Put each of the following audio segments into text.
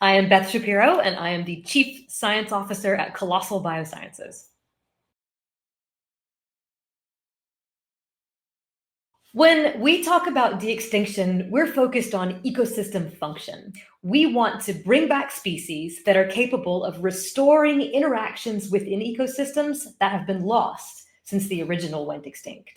I am Beth Shapiro, and I am the Chief Science Officer at Colossal Biosciences. When we talk about de-extinction, we're focused on ecosystem function. We want to bring back species that are capable of restoring interactions within ecosystems that have been lost since the original went extinct.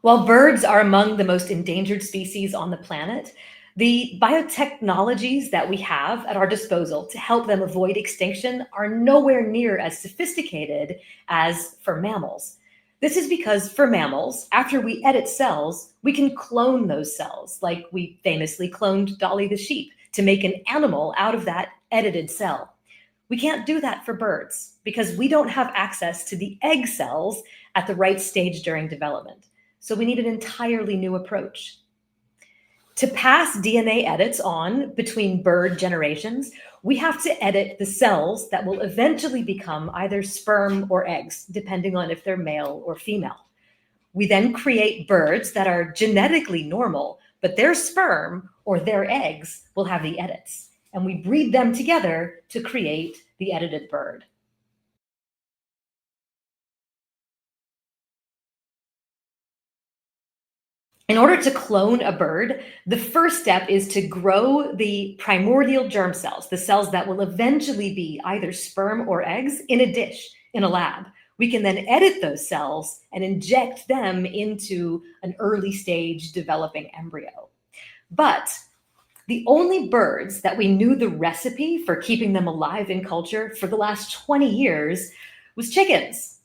While birds are among the most endangered species on the planet, the biotechnologies that we have at our disposal to help them avoid extinction are nowhere near as sophisticated as for mammals. This is because for mammals, after we edit cells, we can clone those cells, like we famously cloned Dolly the sheep to make an animal out of that edited cell. We can't do that for birds because we don't have access to the egg cells at the right stage during development. So we need an entirely new approach. To pass DNA edits on between bird generations, we have to edit the cells that will eventually become either sperm or eggs, depending on if they're male or female. We then create birds that are genetically normal, but their sperm or their eggs will have the edits. And we breed them together to create the edited bird. In order to clone a bird, the first step is to grow the primordial germ cells, the cells that will eventually be either sperm or eggs, in a dish in a lab. We can then edit those cells and inject them into an early stage developing embryo. But the only birds that we knew the recipe for keeping them alive in culture for the last 20 years was chickens.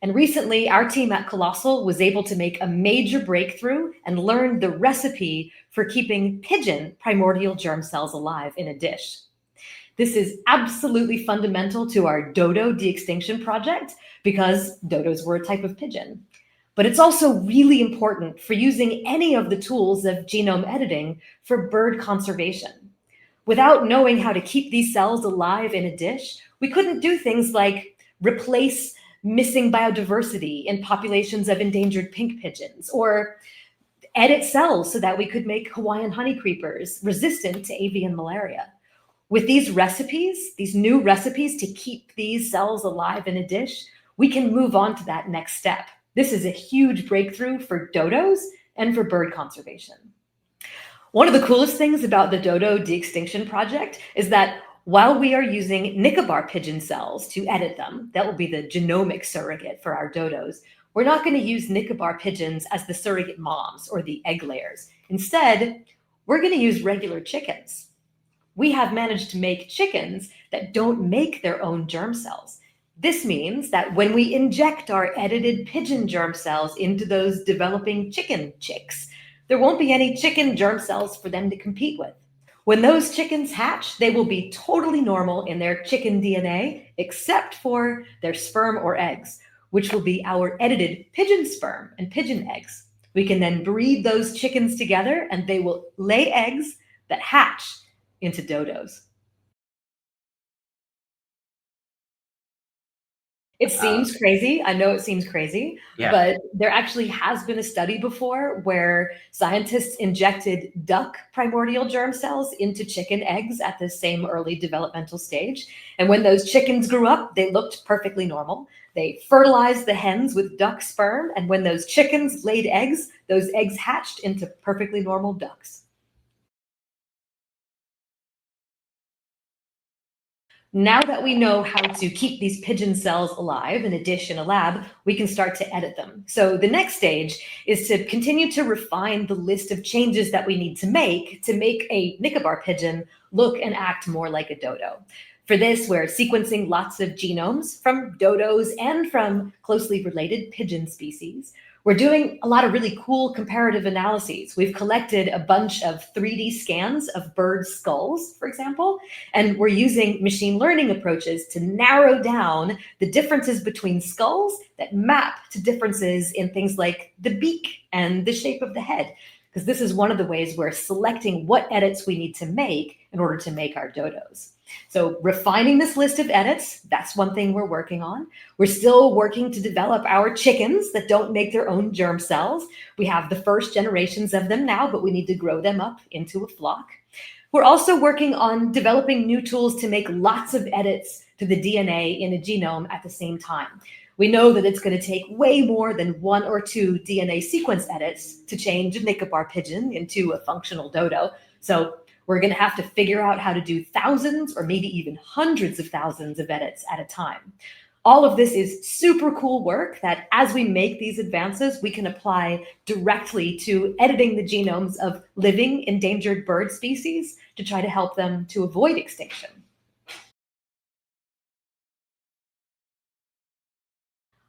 And recently, our team at Colossal was able to make a major breakthrough and learn the recipe for keeping pigeon primordial germ cells alive in a dish. This is absolutely fundamental to our Dodo de-extinction project because dodos were a type of pigeon. But it's also really important for using any of the tools of genome editing for bird conservation. Without knowing how to keep these cells alive in a dish, we couldn't do things like replace missing biodiversity in populations of endangered pink pigeons, or edit cells so that we could make Hawaiian honeycreepers resistant to avian malaria. With these recipes, these new recipes to keep these cells alive in a dish, we can move on to that next step. This is a huge breakthrough for dodos and for bird conservation. One of the coolest things about the Dodo de-extinction project is that while we are using Nicobar pigeon cells to edit them, that will be the genomic surrogate for our dodos, we're not going to use Nicobar pigeons as the surrogate moms or the egg layers. Instead, we're going to use regular chickens. We have managed to make chickens that don't make their own germ cells. This means that when we inject our edited pigeon germ cells into those developing chicken chicks, there won't be any chicken germ cells for them to compete with. When those chickens hatch, they will be totally normal in their chicken DNA, except for their sperm or eggs, which will be our edited pigeon sperm and pigeon eggs. We can then breed those chickens together and they will lay eggs that hatch into dodos. It seems crazy. I know it seems crazy, but there actually has been a study before where scientists injected duck primordial germ cells into chicken eggs at the same early developmental stage. And when those chickens grew up, they looked perfectly normal. They fertilized the hens with duck sperm. And when those chickens laid eggs, those eggs hatched into perfectly normal ducks. Now that we know how to keep these pigeon cells alive in a dish in a lab, we can start to edit them. So the next stage is to continue to refine the list of changes that we need to make a Nicobar pigeon look and act more like a dodo. For this, we're sequencing lots of genomes from dodos and from closely related pigeon species. We're doing a lot of really cool comparative analyses. We've collected a bunch of 3D scans of bird skulls, for example, and we're using machine learning approaches to narrow down the differences between skulls that map to differences in things like the beak and the shape of the head. because this is one of the ways we're selecting what edits we need to make in order to make our dodos. So refining this list of edits, that's one thing we're working on. We're still working to develop our chickens that don't make their own germ cells. We have the first generations of them now, but we need to grow them up into a flock. We're also working on developing new tools to make lots of edits to the DNA in a genome at the same time. We know that it's going to take way more than 1 or 2 DNA sequence edits to change a Nicobar pigeon into a functional dodo. So we're going to have to figure out how to do thousands or maybe even hundreds of thousands of edits at a time. All of this is super cool work that as we make these advances, we can apply directly to editing the genomes of living endangered bird species to try to help them to avoid extinction.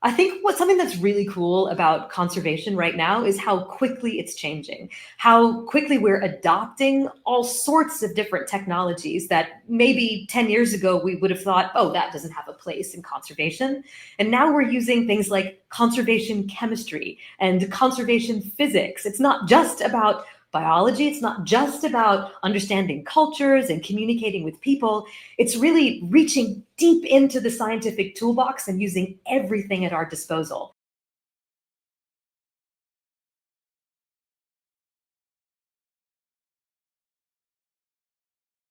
I think something that's really cool about conservation right now is how quickly it's changing, how quickly we're adopting all sorts of different technologies that maybe 10 years ago we would have thought, oh, that doesn't have a place in conservation. And now we're using things like conservation chemistry and conservation physics. It's not just about biology. It's not just about understanding cultures and communicating with people. It's really reaching deep into the scientific toolbox and using everything at our disposal.